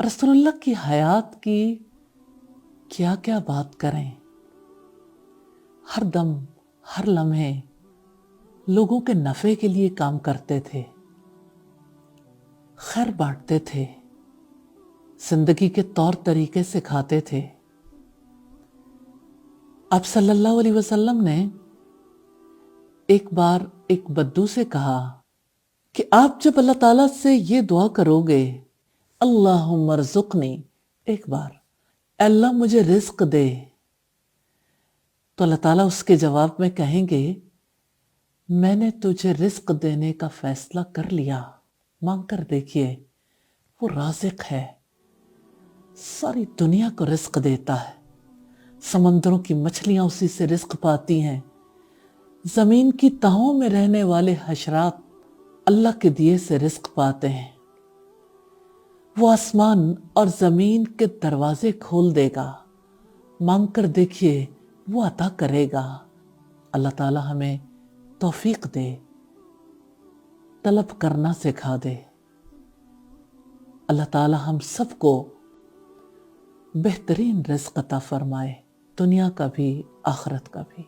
رسول اللہ کی حیات کی کیا کیا بات کریں. ہر دم ہر لمحے لوگوں کے نفع کے لیے کام کرتے تھے، خیر بانٹتے تھے، زندگی کے طور طریقے سکھاتے تھے. آپ صلی اللہ علیہ وسلم نے ایک بار ایک بدو سے کہا کہ آپ جب اللہ تعالیٰ سے یہ دعا کرو گے، اللہم ارزقنی، ایک بار اے اللہ مجھے رزق دے، تو اللہ تعالیٰ اس کے جواب میں کہیں گے میں نے تجھے رزق دینے کا فیصلہ کر لیا، مانگ کر دیکھیے. وہ رازق ہے، ساری دنیا کو رزق دیتا ہے. سمندروں کی مچھلیاں اسی سے رزق پاتی ہیں، زمین کی تہوں میں رہنے والے حشرات اللہ کے دیے سے رزق پاتے ہیں. وہ آسمان اور زمین کے دروازے کھول دے گا، مانگ کر دیکھیے وہ عطا کرے گا. اللہ تعالیٰ ہمیں توفیق دے، طلب کرنا سکھا دے. اللہ تعالیٰ ہم سب کو بہترین رزق عطا فرمائے، دنیا کا بھی آخرت کا بھی.